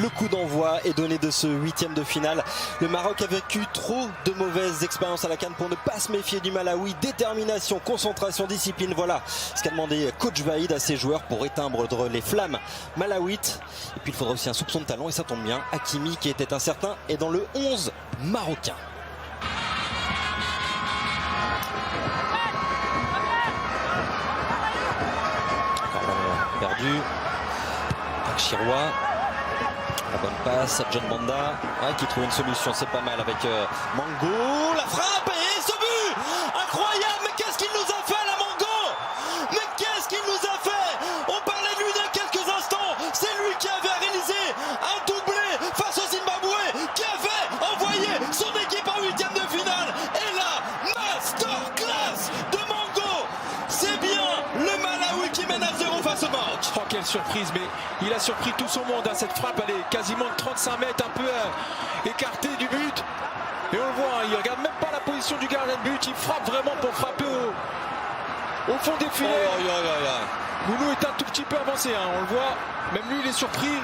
Le coup d'envoi est donné de ce 8e de finale. Le Maroc a vécu trop de mauvaises expériences à la CAN pour ne pas se méfier du Malawi. Détermination, concentration, discipline, voilà ce qu'a demandé coach Vahid à ses joueurs pour éteindre les flammes malawites. Et puis il faudra aussi un soupçon de talent et ça tombe bien. Hakimi, qui était incertain, est dans le 11 marocain. Perdu. Chirois. La bonne passe à John Banda qui trouve une solution, c'est pas mal avec Mango. La frappe et ce but incroyable, mais qu'est-ce qu'il nous a fait là, Mango? Mais qu'est-ce qu'il nous a fait? On parlait de lui il y a quelques instants. C'est lui qui avait réalisé un doublé face au Zimbabwe, qui avait envoyé son équipe en 8e de finale. Et là, masterclass de Mango. C'est bien le Malawi qui mène à 0 face au Maroc. Oh, quelle surprise, mais il a surpris tout son monde. Cette frappe, elle est quasiment de 35 mètres, un peu écartée du but. Et on le voit, il ne regarde même pas la position du gardien de but. Il frappe vraiment pour frapper au fond des filets. Mounou est un tout petit peu avancé, on le voit. Même lui, il est surpris.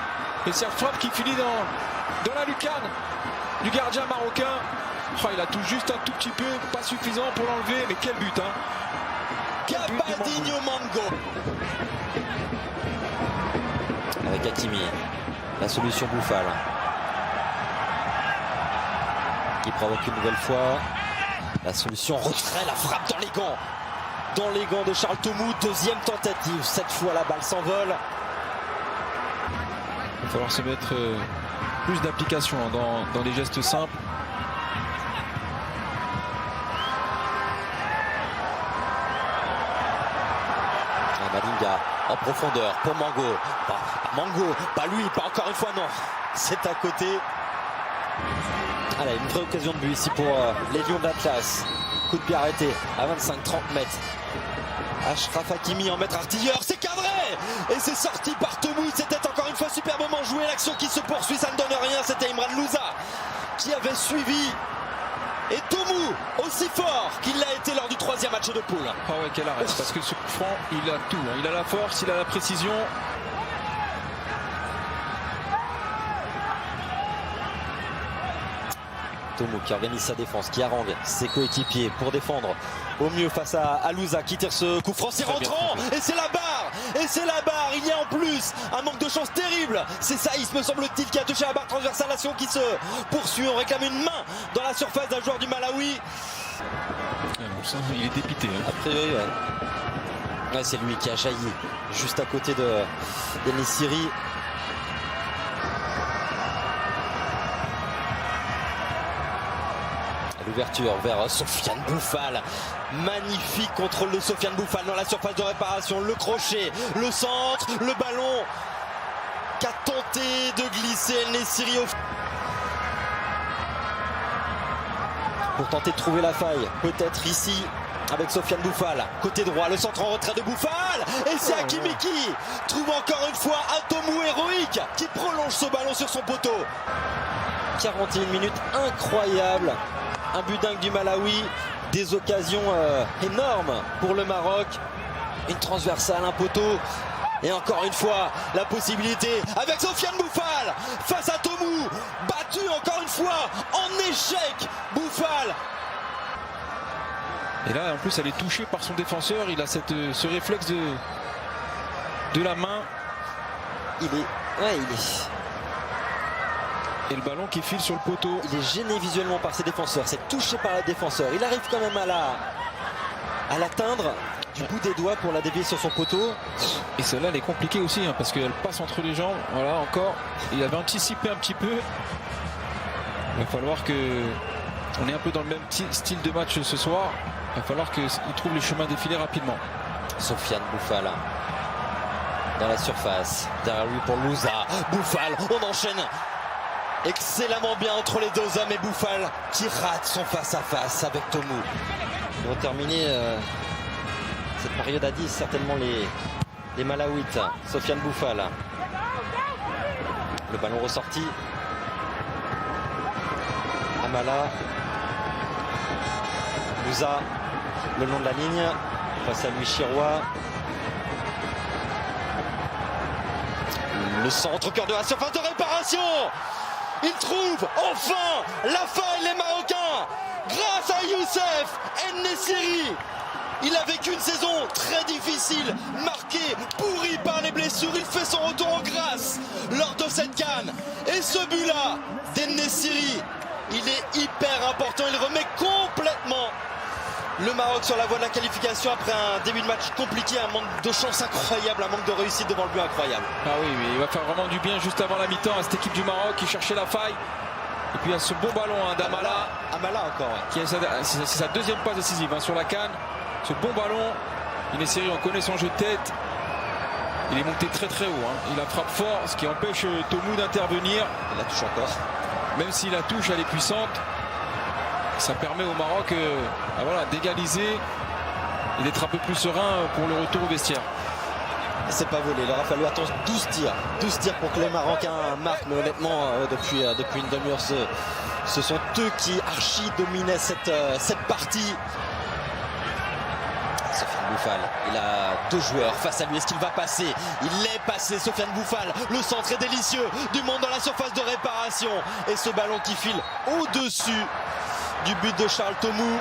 Et cette frappe qui finit dans la lucarne du gardien marocain. Oh, il a tout juste un tout petit peu, pas suffisant pour l'enlever. Mais quel but, Kabadinho Mango. Avec Hakimi, la solution Bouffal qui provoque une nouvelle fois la solution retrait, la frappe dans les gants de Charles Tomou. Deuxième tentative, cette fois la balle s'envole. Il va falloir se mettre plus d'application dans les gestes simples. Malinga en profondeur pour Mango. Pas lui, pas encore une fois, non. C'est à côté. Allez, une vraie occasion de but ici pour les Lions d'Atlas. Coup de pied arrêté à 25-30 mètres. Achraf Hakimi en maître artilleur, c'est cadré. Et c'est sorti par Tomou. C'était encore une fois superbement joué. L'action qui se poursuit, ça ne donne rien. C'était Imran Louza qui avait suivi. Et Tomou, aussi fort qu'il l'a été lors du 3e match de poule. Ah ouais, quel arrêt, parce que ce coup franc, il a tout. Il a la force, il a la précision. Tomou qui organise sa défense, qui harangue ses coéquipiers pour défendre au mieux face à Louza qui tire ce coup franc. C'est rentrant et c'est la barre. Et c'est la barre. Il y a en plus un manque de chance terrible. C'est Saïs, me semble-t-il, qui a touché la barre transversale. L'action qui se poursuit. On réclame une main dans la surface d'un joueur du Malawi. Il est dépité. A priori, ouais, c'est lui qui a jailli juste à côté de Nessiri. L'ouverture vers Sofiane Bouffal. Magnifique contrôle de Sofiane Bouffal dans la surface de réparation. Le crochet, le centre, le ballon qui a tenté de glisser El Nessiri pour tenter de trouver la faille. Peut-être ici avec Sofiane Bouffal. Côté droit, le centre en retrait de Bouffal. Et c'est Hakimi qui trouve encore une fois un Tomou héroïque qui prolonge ce ballon sur son poteau. 41 minutes incroyables. Un but dingue du Malawi, des occasions énormes pour le Maroc. Une transversale, un poteau. Et encore une fois, la possibilité avec Sofiane Bouffal face à Tomou. Battu encore une fois en échec, Bouffal. Et là, en plus, elle est touchée par son défenseur. Il a ce réflexe de la main. Il est... Et le ballon qui file sur le poteau. Il est gêné visuellement par ses défenseurs. C'est touché par les défenseurs. Il arrive quand même à l'atteindre du bout des doigts pour la dévier sur son poteau. Et celle-là, elle est compliquée aussi, parce qu'elle passe entre les jambes. Voilà, encore. Il avait anticipé un petit peu. Il va falloir on est un peu dans le même style de match ce soir. Il va falloir qu'il trouve les chemins défilés rapidement. Sofiane Bouffal dans la surface. Derrière lui pour Louza. Bouffal, on enchaîne excellemment bien entre les deux hommes et Bouffal qui rate son face-à-face avec Tomou. Ils vont terminer cette période à 10, certainement les Malawites. Sofiane Bouffal. Le ballon ressorti. Amala. Louza le long de la ligne. Face à lui Chirois. Le centre au cœur de la surface de réparation. récupération. Ils trouvent enfin la faille, les Marocains, grâce à Youssef En-Nesyri. Il a vécu une saison très difficile, marquée, pourrie par les blessures. Il fait son retour en grâce lors de cette CAN. Et ce but-là d'En-Nesyri, il est hyper important. Il remet complètement le Maroc sur la voie de la qualification après un début de match compliqué, un manque de chance incroyable, un manque de réussite devant le but incroyable. Ah oui, mais il va faire vraiment du bien juste avant la mi-temps à cette équipe du Maroc qui cherchait la faille. Et puis il y a ce bon ballon d'Amala. Amala encore, ouais. C'est sa deuxième passe décisive sur la CAN. Ce bon ballon, En-Nesyri, on connaît son jeu de tête. Il est monté très très haut. Il a frappe fort, ce qui empêche Tomou d'intervenir. Il la touche encore. Même si la touche elle est puissante, ça permet au Maroc d'égaliser et d'être un peu plus serein pour le retour au vestiaire. C'est pas volé, il aura fallu attendre 12 tirs pour que les Marocains marquent, mais honnêtement depuis une demi-heure ce sont eux qui archi dominaient cette partie. Sofiane Boufal, il a deux joueurs face à lui, est-ce qu'il va passer? Il est passé, Sofiane Boufal, le centre est délicieux, du monde dans la surface de réparation et ce ballon qui file au-dessus du but de Charles Tomou.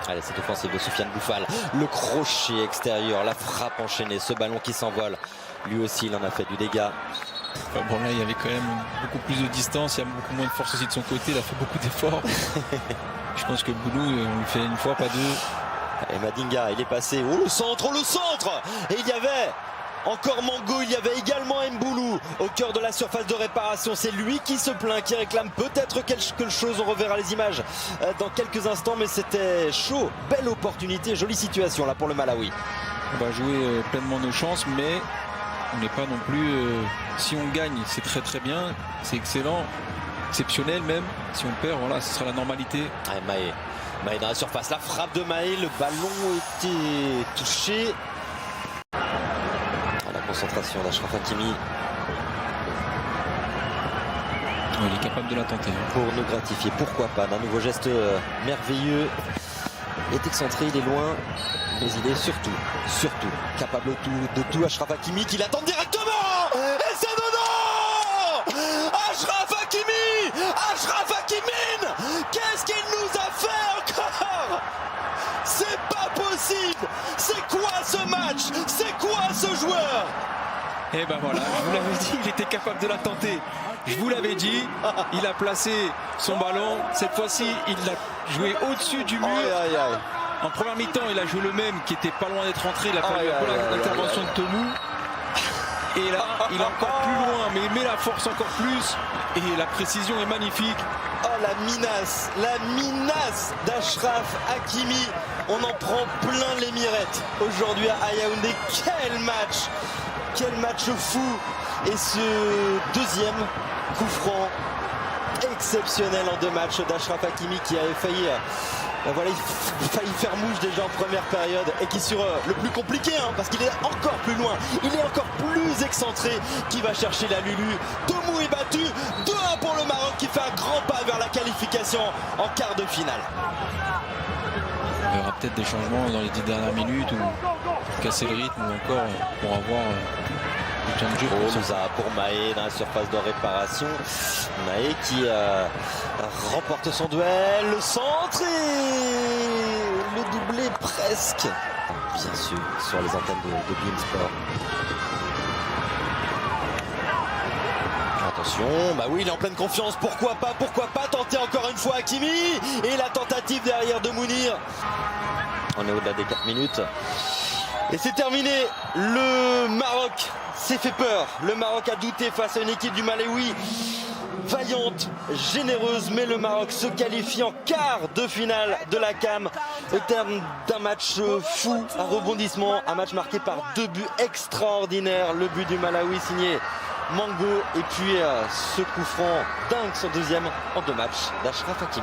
Allez, cette offensive de Sofiane Boufal, le crochet extérieur, la frappe enchaînée, ce ballon qui s'envole, lui aussi il en a fait du dégât. Bon là il y avait quand même beaucoup plus de distance, il y a beaucoup moins de force aussi de son côté, il a fait beaucoup d'efforts. Je pense que Boulou, on lui fait une fois, pas deux. Et Madinga, il est passé, oh le centre, et il y avait encore Mango, il y avait également Mboulou au cœur de la surface de réparation. C'est lui qui se plaint, qui réclame peut-être quelque chose. On reverra les images dans quelques instants, mais c'était chaud. Belle opportunité, jolie situation là pour le Malawi. On va jouer pleinement nos chances, mais on n'est pas non plus... si on gagne, c'est très très bien, c'est excellent, exceptionnel même. Si on perd, voilà, ce sera la normalité. Allez, Maé dans la surface, la frappe de Maé, le ballon était touché. Concentration d'Achraf Hakimi. Il est capable de la tenter. Pour nous gratifier, pourquoi pas, d'un nouveau geste merveilleux. Il est excentré, il est loin, mais il est surtout capable de tout. Achraf Hakimi qui l'attend directement. Et c'est dedans. Achraf Hakimi, qu'est-ce qu'il nous a fait encore? C'est pas possible. C'est quoi ce match? C'est quoi ce joueur? Et ben voilà, je vous l'avais dit, il était capable de la tenter. Je vous l'avais dit, il a placé son ballon. Cette fois-ci, il l'a joué au-dessus du mur. En première mi-temps, il a joué le même qui était pas loin d'être rentré. Il a fallu l'intervention de Tomou. Et là, il est encore plus loin, mais il met la force encore plus. Et la précision est magnifique. Oh la menace d'Achraf Hakimi. On en prend plein les mirettes aujourd'hui à Yaoundé. Quel match fou. Et ce deuxième coup franc exceptionnel en deux matchs d'Achraf Hakimi qui avait failli faire mouche déjà en première période et qui sur le plus compliqué parce qu'il est encore plus loin, il est encore plus excentré, qui va chercher la Lulu. Tomou est battu, 2-1 pour le Maroc qui fait un grand pas vers la qualification en quart de finale. On verra peut-être des changements dans les 10 dernières minutes ou pour casser le rythme ou encore pour avoir du temps de jeu. Pour Maé dans la surface de réparation. Maé qui remporte son duel, le centre et le doublé presque. Bien sûr, sur les antennes de Beansport. Attention, bah oui, il est en pleine confiance, pourquoi pas tenter encore une fois Hakimi. Et la tentative derrière de Mounir. On est au-delà des 4 minutes. Et c'est terminé, le Maroc s'est fait peur. Le Maroc a douté face à une équipe du Malawi vaillante, généreuse, mais le Maroc se qualifie en quart de finale de la CAN au terme d'un match fou, un rebondissement, un match marqué par 2 buts extraordinaires. Le but du Malawi signé Mango et puis ce coup franc dingue, son deuxième en 2 matchs d'Achraf Hakimi.